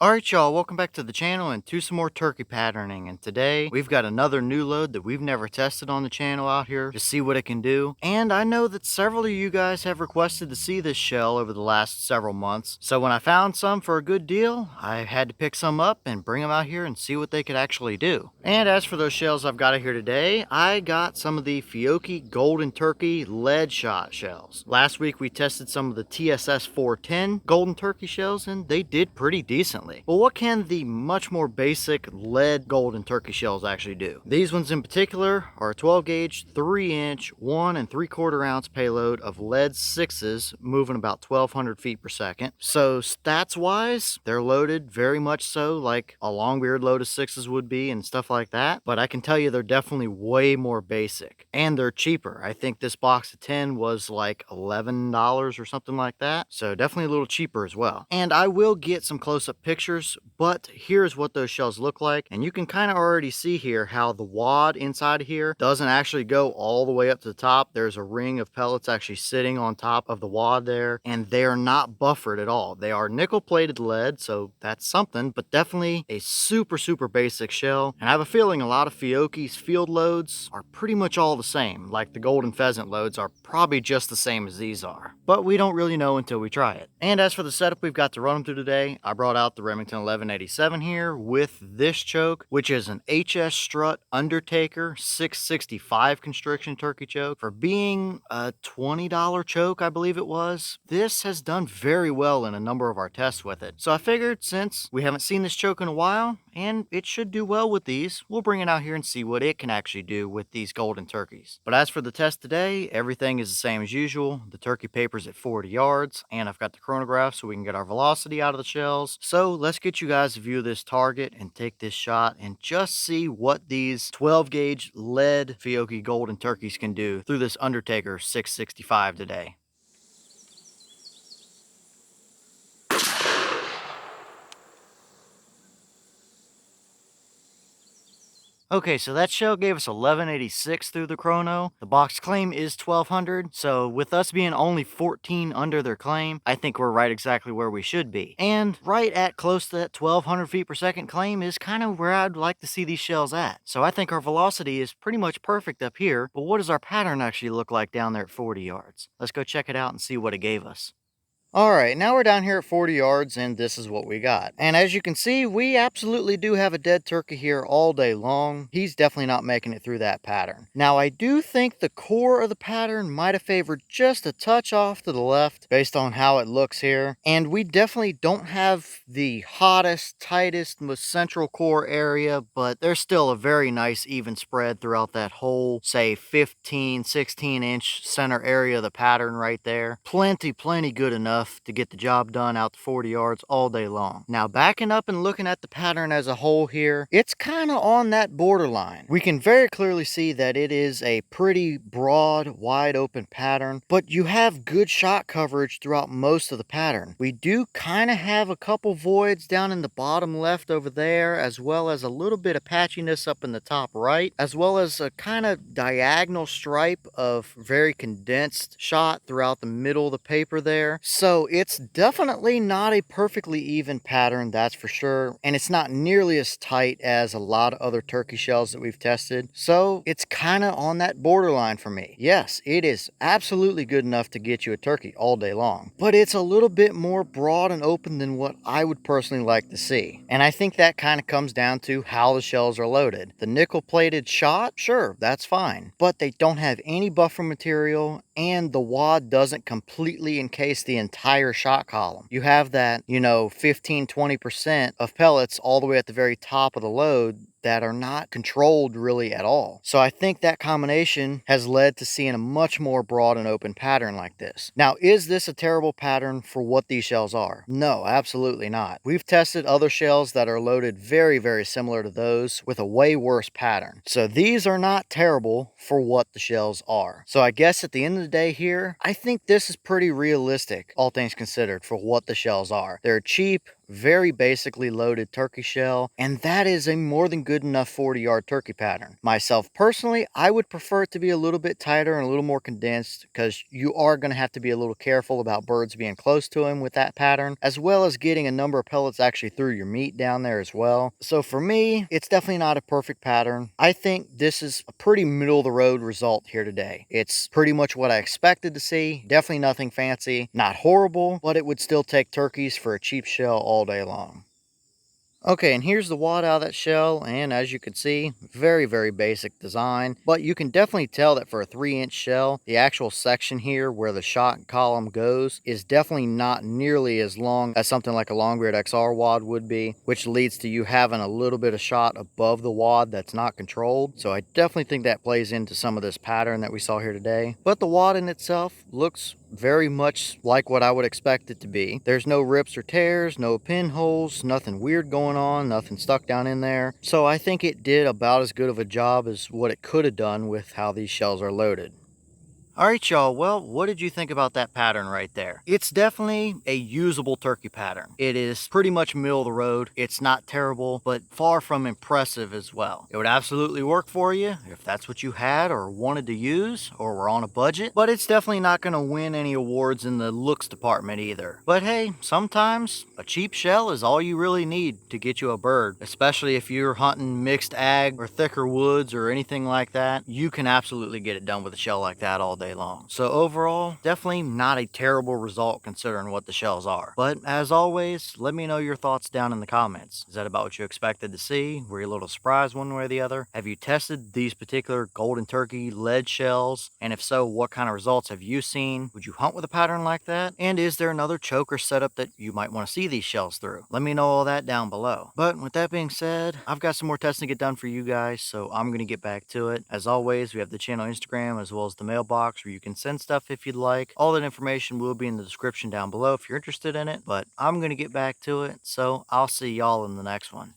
Alright y'all, welcome back to the channel and to some more turkey patterning, and today we've got another new load that we've never tested on the channel out here to see what it can do. And I know that several of you guys have requested to see this shell over the last several months, so when I found some for a good deal, I had to pick some up and bring them out here and see what they could actually do. And as for those shells I've got here today, I got some of the Fiocchi Golden Turkey lead shot shells. Last week we tested some of the TSS 410 Golden Turkey shells and they did pretty decently. Well, what can the much more basic lead Golden Turkey shells actually do? These ones in particular are a 12 gauge, 3-inch, 1 3/4 ounce payload of lead 6s moving about 1200 feet per second. So stats wise, they're loaded very much so like a longbeard load of 6s would be and stuff like that. But I can tell you they're definitely way more basic and they're cheaper. I think this box of 10 was like $11 or something like that. So definitely a little cheaper as well. And I will get some close-up pictures, but here's what those shells look like. And you can kind of already see here how the wad inside of here doesn't actually go all the way up to the top. There's a ring of pellets actually sitting on top of the wad there, and they are not buffered at all. They are nickel plated lead, so that's something, but definitely a super basic shell. And I have a feeling a lot of Fiocchi's field loads are pretty much all the same, like the golden pheasant loads are probably just the same as these are, but we don't really know until we try it. And as for the setup we've got to run them through today, I brought out the Remington 1187 here with this choke, which is an HS Strut UnderTaker 665 constriction turkey choke. For being a $20 choke, I believe it was, this has done very well in a number of our tests with it. So I figured since we haven't seen this choke in a while, and it should do well with these, we'll bring it out here and see what it can actually do with these golden turkeys. But as for the test today, everything is the same as usual. The turkey paper's at 40 yards, and I've got the chronograph so we can get our velocity out of the shells. So let's get you guys a view of this target and take this shot and just see what these 12 gauge lead Fiocchi golden turkeys can do through this UnderTaker 665 today. Okay, so that shell gave us 1186 through the chrono. The box claim is 1200, so with us being only 14 under their claim, I think we're right exactly where we should be. And right at close to that 1200 feet per second claim is kind of where I'd like to see these shells at. So I think our velocity is pretty much perfect up here, but what does our pattern actually look like down there at 40 yards? Let's go check it out and see what it gave us. Alright, now we're down here at 40 yards and this is what we got. And as you can see, we absolutely do have a dead turkey here all day long. He's definitely not making it through that pattern. Now I do think the core of the pattern might have favored just a touch off to the left based on how it looks here. And we definitely don't have the hottest, tightest, most central core area, but there's still a very nice even spread throughout that whole, say 15, 16-inch center area of the pattern right there. Plenty good enough to get the job done out to 40 yards all day long. Now backing up and looking at the pattern as a whole here, it's kind of on that borderline. We can very clearly see that it is a pretty broad, wide open pattern, but you have good shot coverage throughout most of the pattern. We do kind of have a couple voids down in the bottom left over there, as well as a little bit of patchiness up in the top right, as well as a kind of diagonal stripe of very condensed shot throughout the middle of the paper there. So it's definitely not a perfectly even pattern, that's for sure, and it's not nearly as tight as a lot of other turkey shells that we've tested, so it's kind of on that borderline for me. Yes, it is absolutely good enough to get you a turkey all day long, but it's a little bit more broad and open than what I would personally like to see, and I think that kind of comes down to how the shells are loaded. The nickel plated shot, sure, that's fine, but they don't have any buffer material and the wad doesn't completely encase the entire shot column. You have that, 15-20% of pellets all the way at the very top of the load that are not controlled really at all. So I think that combination has led to seeing a much more broad and open pattern like this. Now, is this a terrible pattern for what these shells are? No, absolutely not. We've tested other shells that are loaded very similar to those with a way worse pattern. So these are not terrible for what the shells are. So I guess at the end of the day here, I think this is pretty realistic, all things considered, for what the shells are. They're cheap, very basically loaded turkey shell, and that is a more than good enough 40-yard turkey pattern. Myself personally, I would prefer it to be a little bit tighter and a little more condensed, because you are going to have to be a little careful about birds being close to him with that pattern, as well as getting a number of pellets actually through your meat down there as well. So for me, it's definitely not a perfect pattern. I think this is a pretty middle of the road result here today. It's pretty much what I expected to see. Definitely nothing fancy, not horrible, but it would still take turkeys for a cheap shell all day long. Okay, and here's the wad out of that shell, and as you can see, very, very basic design, but you can definitely tell that for a 3-inch shell, the actual section here where the shot column goes is definitely not nearly as long as something like a long beard XR wad would be, which leads to you having a little bit of shot above the wad that's not controlled. So I definitely think that plays into some of this pattern that we saw here today. But the wad in itself looks very much like what I would expect it to be. There's no rips or tears, no pinholes, nothing weird going on, nothing stuck down in there. So I think it did about as good of a job as what it could have done with how these shells are loaded. All right, y'all. Well, what did you think about that pattern right there? It's definitely a usable turkey pattern. It is pretty much middle of the road. It's not terrible, but far from impressive as well. It would absolutely work for you if that's what you had or wanted to use or were on a budget, but it's definitely not going to win any awards in the looks department either. But hey, sometimes a cheap shell is all you really need to get you a bird, especially if you're hunting mixed ag or thicker woods or anything like that. You can absolutely get it done with a shell like that all day long. So overall, definitely not a terrible result considering what the shells are. But as always, let me know your thoughts down in the comments. Is that about what you expected to see? Were you a little surprised one way or the other? Have you tested these particular golden turkey lead shells? And if so, what kind of results have you seen? Would you hunt with a pattern like that? And is there another choker setup that you might want to see these shells through? Let me know all that down below. But with that being said, I've got some more testing to get done for you guys, so I'm going to get back to it. As always, we have the channel Instagram as well as the mailbox where you can send stuff if you'd like. All that information will be in the description down below if you're interested in it, but I'm going to get back to it, so I'll see y'all in the next one.